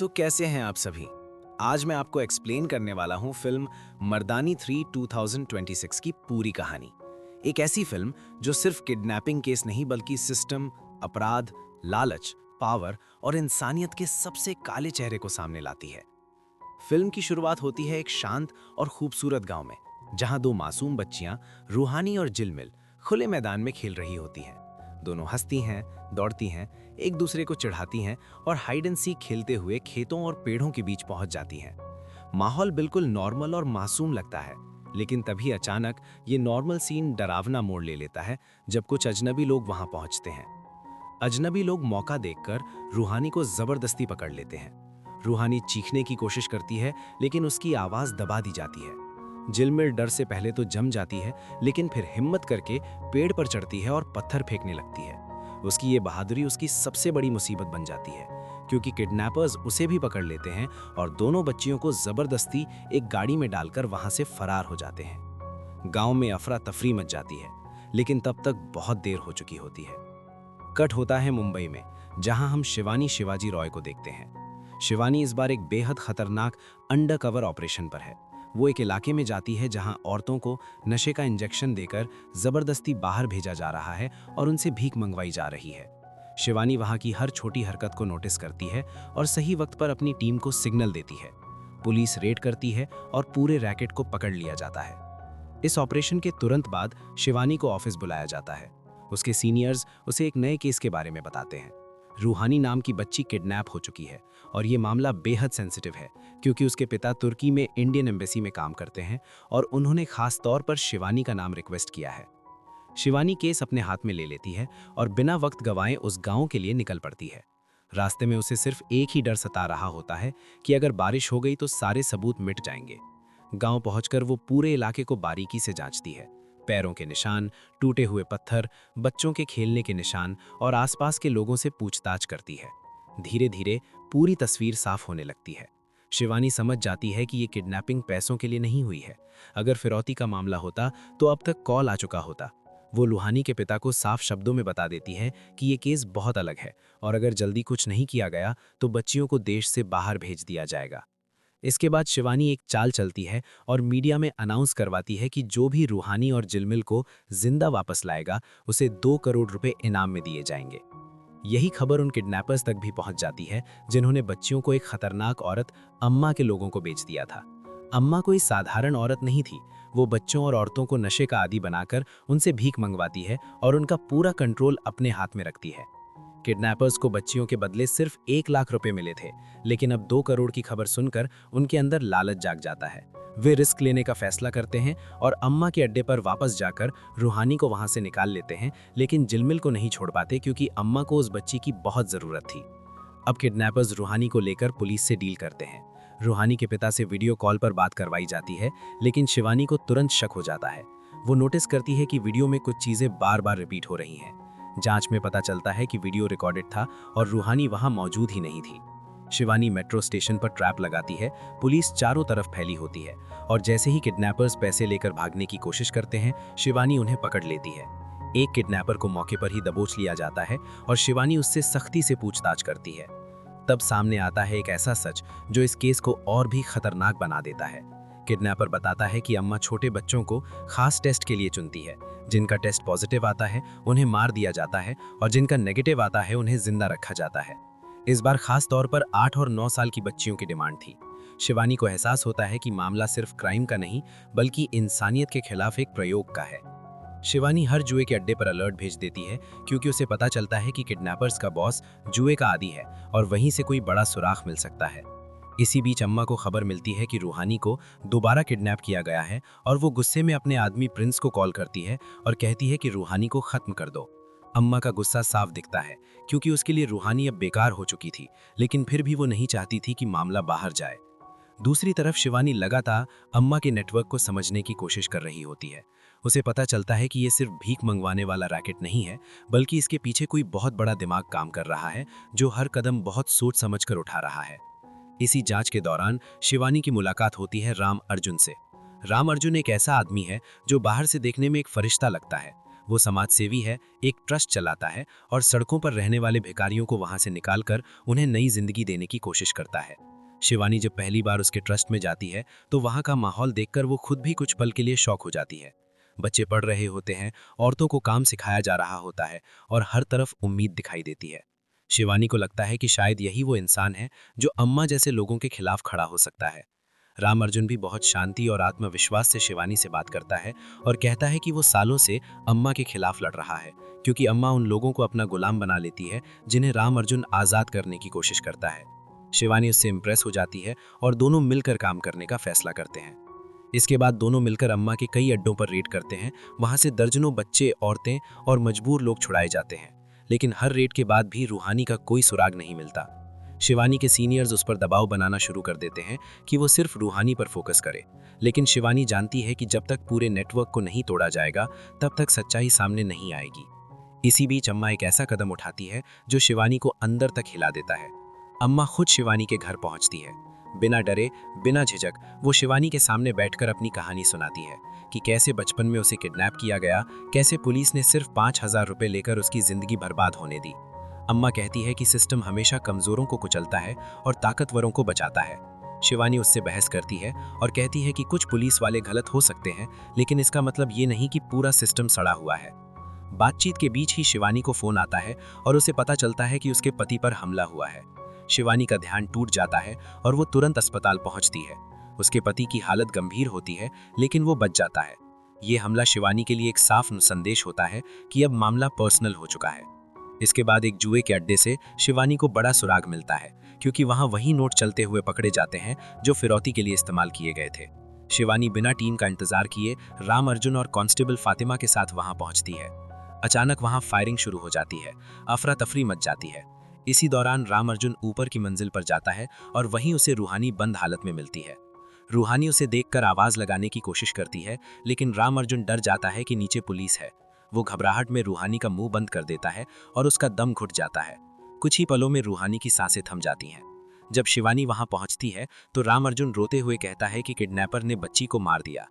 तो कैसे हैं आप सभी? आज मैं आपको एक्सप्लेन करने वाला हूं फिल्म मर्दानी 3 2026 की पूरी कहानी। एक ऐसी फिल्म जो सिर्फ किडनैपिंग केस नहीं बल्कि सिस्टम, अपराध, लालच, पावर और इंसानियत के सबसे काले चेहरे को सामने लाती है। फिल्म की शुरुआत होती है एक शांत और खूबसूरत गांव में, जहां दो मासूम बच्चियां रूहानी और जिलमिल खुले मैदान में खेल रही होती हैं। दोनों हंसती हैं, दौड़ती हैं, एक दूसरे को चिढ़ाती हैं और हाइड एंड सीक खेलते हुए खेतों और पेड़ों के बीच पहुंच जाती हैं। माहौल बिल्कुल नॉर्मल और मासूम लगता है, लेकिन तभी अचानक ये नॉर्मल सीन डरावना मोड़ ले लेता है जब कुछ अजनबी लोग वहां पहुंचते हैं। अजनबी लोग मौका देखकर रूहानी को जबरदस्ती पकड़ लेते हैं। रूहानी चीखने की कोशिश करती है, लेकिन उसकी आवाज दबा दी जाती है। जिलमिल डर से पहले तो जम जाती है, लेकिन फिर हिम्मत करके पेड़ पर चढ़ती है और पत्थर फेंकने लगती है। उसकी ये बहादुरी उसकी सबसे बड़ी मुसीबत बन जाती है, क्योंकि किडनैपर्स उसे भी पकड़ लेते हैं और दोनों बच्चियों को जबरदस्ती एक गाड़ी में डालकर वहां से फरार हो जाते हैं। गांव में अफरा तफरी मच जाती है, लेकिन तब तक बहुत देर हो चुकी होती है। कट होता है मुंबई में, जहां हम शिवानी शिवाजी रॉय को देखते हैं। शिवानी इस बार एक बेहद खतरनाक अंडरकवर ऑपरेशन पर है। वो एक इलाके में जाती है जहां औरतों को नशे का इंजेक्शन देकर जबरदस्ती बाहर भेजा जा रहा है और उनसे भीख मंगवाई जा रही है। शिवानी वहां की हर छोटी हरकत को नोटिस करती है और सही वक्त पर अपनी टीम को सिग्नल देती है। पुलिस रेड करती है और पूरे रैकेट को पकड़ लिया जाता है। इस ऑपरेशन के तुरंत बाद शिवानी को ऑफिस बुलाया जाता है। उसके सीनियर्स उसे एक नए केस के बारे में बताते हैं। रूहानी नाम की बच्ची किडनैप हो चुकी है और ये मामला बेहद सेंसिटिव है, क्योंकि उसके पिता तुर्की में इंडियन एम्बेसी में काम करते हैं और उन्होंने खास तौर पर शिवानी का नाम रिक्वेस्ट किया है। शिवानी केस अपने हाथ में ले लेती है और बिना वक्त गंवाए उस गांव के लिए निकल पड़ती है। रास्ते में उसे सिर्फ एक ही डर सता रहा होता है कि अगर बारिश हो गई तो सारे सबूत मिट जाएंगे। गांव पहुंचकर वो पूरे इलाके को बारीकी से जांचती है। पैरों के निशान, टूटे हुए पत्थर, बच्चों के खेलने के निशान और आसपास के लोगों से पूछताछ करती है। धीरे धीरे पूरी तस्वीर साफ होने लगती है। शिवानी समझ जाती है कि ये किडनैपिंग पैसों के लिए नहीं हुई है। अगर फिरौती का मामला होता तो अब तक कॉल आ चुका होता। वो रूहानी के पिता को साफ शब्दों में बता देती है कि ये केस बहुत अलग है और अगर जल्दी कुछ नहीं किया गया तो बच्चियों को देश से बाहर भेज दिया जाएगा। इसके बाद शिवानी एक चाल चलती है और मीडिया में अनाउंस करवाती है कि जो भी रूहानी और जिलमिल को जिंदा वापस लाएगा उसे 2 करोड़ रुपए इनाम में दिए जाएंगे। यही खबर उन किडनैपर्स तक भी पहुंच जाती है जिन्होंने बच्चियों को एक खतरनाक औरत अम्मा के लोगों को बेच दिया था। अम्मा कोई साधारण औरत नहीं थी। वो बच्चों और औरतों को नशे का आदी बनाकर उनसे भीख मंगवाती है और उनका पूरा कंट्रोल अपने हाथ में रखती है। किडनैपर्स को बच्चियों के बदले सिर्फ 1 लाख रुपए मिले थे, लेकिन अब 2 करोड़ की खबर सुनकर उनके अंदर लालच जाग जाता है। वे रिस्क लेने का फैसला करते हैं और अम्मा के अड्डे पर वापस जाकर रूहानी को वहां से निकाल लेते हैं, लेकिन जिलमिल को नहीं छोड़ पाते क्योंकि अम्मा को उस बच्ची की बहुत जरूरत थी। अब किडनैपर्स रूहानी को लेकर पुलिस से डील करते हैं। रूहानी के पिता से वीडियो कॉल पर बात करवाई जाती है, लेकिन शिवानी को तुरंत शक हो जाता है। वो नोटिस करती है कि वीडियो में कुछ चीजें बार बार रिपीट हो रही हैं। जांच में पता चलता है कि वीडियो रिकॉर्डेड था और रूहानी वहां मौजूद ही नहीं थी। शिवानी मेट्रो स्टेशन पर ट्रैप लगाती है। पुलिस चारों तरफ फैली होती है और जैसे ही किडनैपर्स पैसे लेकर भागने की कोशिश करते हैं, शिवानी उन्हें पकड़ लेती है। एक किडनैपर को मौके पर ही दबोच लिया जाता है और शिवानी उससे सख्ती से पूछताछ करती है। तब सामने आता है एक ऐसा सच जो इस केस को और भी खतरनाक बना देता है। किडनैपर बताता है कि अम्मा छोटे बच्चों को खास टेस्ट के लिए चुनती है। जिनका टेस्ट पॉजिटिव आता है उन्हें मार दिया जाता है और जिनका नेगेटिव आता है उन्हें जिंदा रखा जाता है। इस बार खास तौर पर 8 और 9 साल की बच्चियों की डिमांड थी। शिवानी को एहसास होता है कि मामला सिर्फ क्राइम का नहीं बल्कि इंसानियत के खिलाफ एक प्रयोग का है। शिवानी हर जुए के अड्डे पर अलर्ट भेज देती है, क्योंकि उसे पता चलता है कि किडनैपर्स का बॉस जुए का आदी है और वहीं से कोई बड़ा सुराग मिल सकता है। इसी बीच अम्मा को खबर मिलती है कि रूहानी को दोबारा किडनैप किया गया है और वो गुस्से में अपने आदमी प्रिंस को कॉल करती है और कहती है कि रूहानी को खत्म कर दो। अम्मा का गुस्सा साफ दिखता है, क्योंकि उसके लिए रूहानी अब बेकार हो चुकी थी, लेकिन फिर भी वो नहीं चाहती थी कि मामला बाहर जाए। दूसरी तरफ शिवानी लगातार अम्मा के नेटवर्क को समझने की कोशिश कर रही होती है। उसे पता चलता है कि ये सिर्फ भीख मंगवाने वाला रैकेट नहीं है, बल्कि इसके पीछे कोई बहुत बड़ा दिमाग काम कर रहा है जो हर कदम बहुत सोच समझ कर उठा रहा है। इसी जांच के दौरान शिवानी की मुलाकात होती है राम अर्जुन से। राम अर्जुन एक ऐसा आदमी है जो बाहर से देखने में एक फरिश्ता लगता है। वो समाजसेवी है, एक ट्रस्ट चलाता है और सड़कों पर रहने वाले भिखारियों को वहां से निकालकर उन्हें नई जिंदगी देने की कोशिश करता है। शिवानी जब पहली बार उसके ट्रस्ट में जाती है तो वहां का माहौल देखकर वो खुद भी कुछ पल के लिए शॉक हो जाती है। बच्चे पढ़ रहे होते हैं, औरतों को काम सिखाया जा रहा होता है और हर तरफ उम्मीद दिखाई देती है। शिवानी को लगता है कि शायद यही वो इंसान है जो अम्मा जैसे लोगों के खिलाफ खड़ा हो सकता है। राम अर्जुन भी बहुत शांति और आत्मविश्वास से शिवानी से बात करता है और कहता है कि वो सालों से अम्मा के खिलाफ लड़ रहा है, क्योंकि अम्मा उन लोगों को अपना गुलाम बना लेती है जिन्हें राम अर्जुन आज़ाद करने की कोशिश करता है। शिवानी उससे इम्प्रेस हो जाती है और दोनों मिलकर काम करने का फैसला करते हैं। इसके बाद दोनों मिलकर अम्मा के कई अड्डों पर रेड करते हैं। वहां से दर्जनों बच्चे, औरतें और मजबूर लोग छुड़ाए जाते हैं, लेकिन हर रेड के बाद भी रूहानी का कोई सुराग नहीं मिलता। शिवानी के सीनियर्स उस पर दबाव बनाना शुरू कर देते हैं कि वो सिर्फ रूहानी पर फोकस करे, लेकिन शिवानी जानती है कि जब तक पूरे नेटवर्क को नहीं तोड़ा जाएगा तब तक सच्चाई सामने नहीं आएगी। इसी बीच अम्मा एक ऐसा कदम उठाती है जो शिवानी को अंदर तक हिला देता है। अम्मा खुद शिवानी के घर पहुंचती है। बिना डरे, बिना झिझक वो शिवानी के सामने बैठकर अपनी कहानी सुनाती है कि कैसे बचपन में उसे किडनैप किया गया, कैसे पुलिस ने सिर्फ 5,000 रुपए लेकर उसकी जिंदगी बर्बाद होने दी। अम्मा कहती है कि सिस्टम हमेशा कमजोरों को कुचलता है और ताकतवरों को बचाता है। शिवानी उससे बहस करती है और कहती है कि कुछ पुलिस वाले गलत हो सकते हैं, लेकिन इसका मतलब ये नहीं कि पूरा सिस्टम सड़ा हुआ है। बातचीत के बीच ही शिवानी को फोन आता है और उसे पता चलता है कि उसके पति पर हमला हुआ है। शिवानी का ध्यान टूट जाता है और वो तुरंत अस्पताल पहुंचती है। उसके पति की हालत गंभीर होती है, लेकिन वो बच जाता है। ये हमला शिवानी के लिए एक साफ संदेश होता है कि अब मामला पर्सनल हो चुका है। इसके बाद एक जुए के अड्डे से शिवानी को बड़ा सुराग मिलता है, क्योंकि वहां वही नोट चलते हुए पकड़े जाते हैं जो फिरौती के लिए इस्तेमाल किए गए थे। शिवानी बिना टीम का इंतजार किए राम अर्जुन और कांस्टेबल फातिमा के साथ वहां पहुंचती है। अचानक वहां फायरिंग शुरू हो जाती है, अफरा तफरी मच जाती है। इसी दौरान राम अर्जुन ऊपर की मंजिल पर जाता है और वहीं उसे रूहानी बंद हालत में मिलती है। रूहानी उसे देखकर आवाज लगाने की कोशिश करती है, लेकिन राम अर्जुन डर जाता है कि नीचे पुलिस है। वो घबराहट में रूहानी का मुंह बंद कर देता है और उसका दम घुट जाता है। कुछ ही पलों में रूहानी की सांसें थम जाती हैं। जब शिवानी वहां पहुंचती है तो राम अर्जुन रोते हुए कहता है कि किडनैपर ने बच्ची को मार दिया।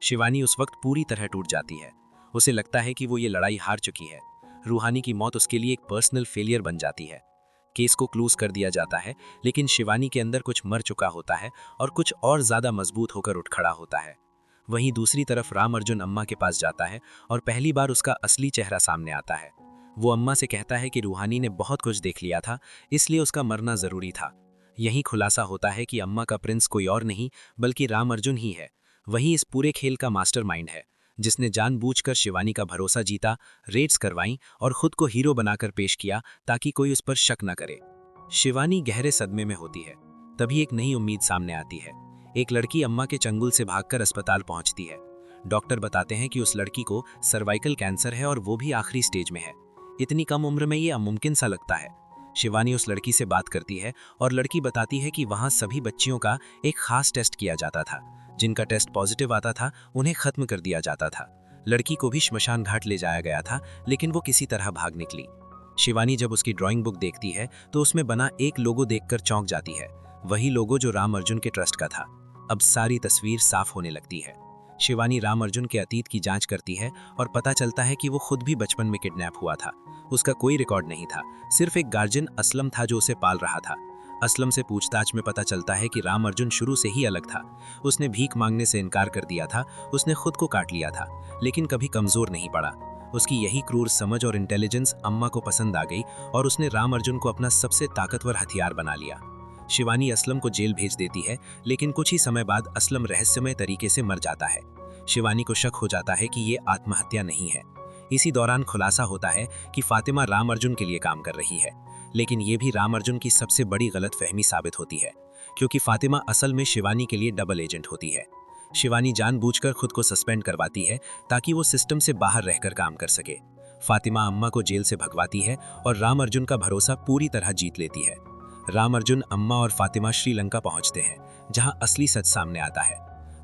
शिवानी उस वक्त पूरी तरह टूट जाती है। उसे लगता है कि वो ये लड़ाई हार चुकी है। रूहानी की मौत उसके लिए एक पर्सनल फेलियर बन जाती है। केस को क्लोज कर दिया जाता है, लेकिन शिवानी के अंदर कुछ मर चुका होता है और कुछ और ज्यादा मजबूत होकर उठ खड़ा होता है। वहीं दूसरी तरफ राम अर्जुन अम्मा के पास जाता है और पहली बार उसका असली चेहरा सामने आता है। वो अम्मा से कहता है कि रूहानी ने बहुत कुछ देख लिया था, इसलिए उसका मरना जरूरी था। यही खुलासा होता है कि अम्मा का प्रिंस कोई और नहीं बल्कि राम अर्जुन ही है। वही इस पूरे खेल का मास्टरमाइंड है, जिसने जानबूझकर शिवानी का भरोसा जीता, रेड्स करवाई और खुद को हीरो बनाकर पेश किया ताकि कोई उस पर शक न करे। शिवानी गहरे सदमे में होती है। तभी एक नई उम्मीद सामने आती है। एक लड़की अम्मा के चंगुल से भागकर अस्पताल पहुंचती है। डॉक्टर बताते हैं कि उस लड़की को सर्वाइकल कैंसर है और वो भी आखिरी स्टेज में है। इतनी कम उम्र में ये अमुमकिन सा लगता है। शिवानी उस लड़की से बात करती है और लड़की बताती है कि वहां सभी बच्चियों का एक खास टेस्ट किया जाता था। जिनका टेस्ट पॉजिटिव आता था उन्हें खत्म कर दिया जाता था। लड़की को भी श्मशान घाट ले जाया गया था, लेकिन वो किसी तरह भाग निकली। शिवानी जब उसकी ड्राइंग बुक देखती है तो उसमें बना एक लोगो देखकर चौंक जाती है। वही लोगो जो राम अर्जुन के ट्रस्ट का था। अब सारी तस्वीर साफ होने लगती है। शिवानी राम अर्जुन के अतीत की जांच करती है और पता चलता है कि वो खुद भी बचपन में किडनैप हुआ था। उसका कोई रिकॉर्ड नहीं था, सिर्फ एक गार्जियन असलम था जो उसे पाल रहा था। असलम से पूछताछ में पता चलता है कि राम अर्जुन शुरू से ही अलग था। उसने भीख मांगने से इनकार कर दिया था, उसने खुद को काट लिया था, लेकिन कभी कमजोर नहीं पड़ा। उसकी यही क्रूर समझ और इंटेलिजेंस अम्मा को पसंद आ गई और उसने राम अर्जुन को अपना सबसे ताकतवर हथियार बना लिया। शिवानी असलम को जेल भेज देती है, लेकिन कुछ ही समय बाद असलम रहस्यमय तरीके से मर जाता है। शिवानी को शक हो जाता है कि ये आत्महत्या नहीं है। इसी दौरान खुलासा होता है कि फातिमा राम अर्जुन के लिए काम कर रही है, लेकिन ये भी राम अर्जुन की सबसे बड़ी गलतफहमी साबित होती है, क्योंकि फातिमा असल में शिवानी के लिए डबल एजेंट होती है। शिवानी जानबूझकर खुद को सस्पेंड करवाती है ताकि वो सिस्टम से बाहर रहकर काम कर सके। फातिमा अम्मा को जेल से भगवाती है और राम अर्जुन का भरोसा पूरी तरह जीत लेती है। राम अर्जुन, अम्मा और फातिमा श्रीलंका पहुंचते हैं, जहां असली सच सामने आता है।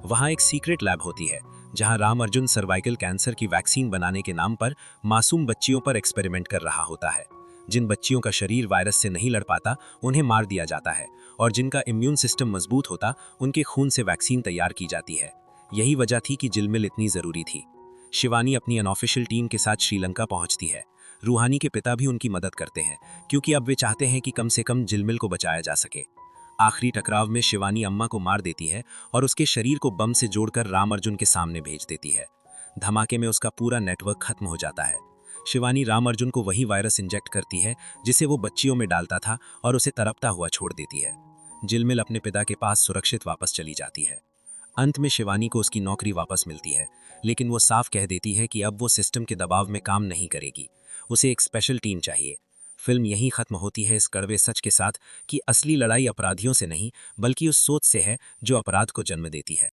वहां एक सीक्रेट लैब होती है, जहां राम अर्जुन सर्वाइकल कैंसर की वैक्सीन बनाने के नाम पर मासूम बच्चियों पर एक्सपेरिमेंट कर रहा होता है। जिन बच्चियों का शरीर वायरस से नहीं लड़ पाता उन्हें मार दिया जाता है, और जिनका इम्यून सिस्टम मजबूत होता उनके खून से वैक्सीन तैयार की जाती है। यही वजह थी कि जिलमिल इतनी जरूरी थी। शिवानी अपनी अनऑफिशियल टीम के साथ श्रीलंका पहुंचती है। रूहानी के पिता भी उनकी मदद करते हैं, क्योंकि अब वे चाहते हैं कि कम से कम जिलमिल को बचाया जा सके। आखिरी टकराव में शिवानी अम्मा को मार देती है और उसके शरीर को बम से जोड़कर राम अर्जुन के सामने भेज देती है। धमाके में उसका पूरा नेटवर्क खत्म हो जाता है। शिवानी राम अर्जुन को वही वायरस इंजेक्ट करती है जिसे वो बच्चियों में डालता था और उसे तड़पता हुआ छोड़ देती है। जिलमिल अपने पिता के पास सुरक्षित वापस चली जाती है। अंत में शिवानी को उसकी नौकरी वापस मिलती है, लेकिन वो साफ कह देती है कि अब वो सिस्टम के दबाव में काम नहीं करेगी। उसे एक स्पेशल टीम चाहिए। फिल्म यहीं खत्म होती है इस कड़वे सच के साथ कि असली लड़ाई अपराधियों से नहीं, बल्कि उस सोच से है जो अपराध को जन्म देती है।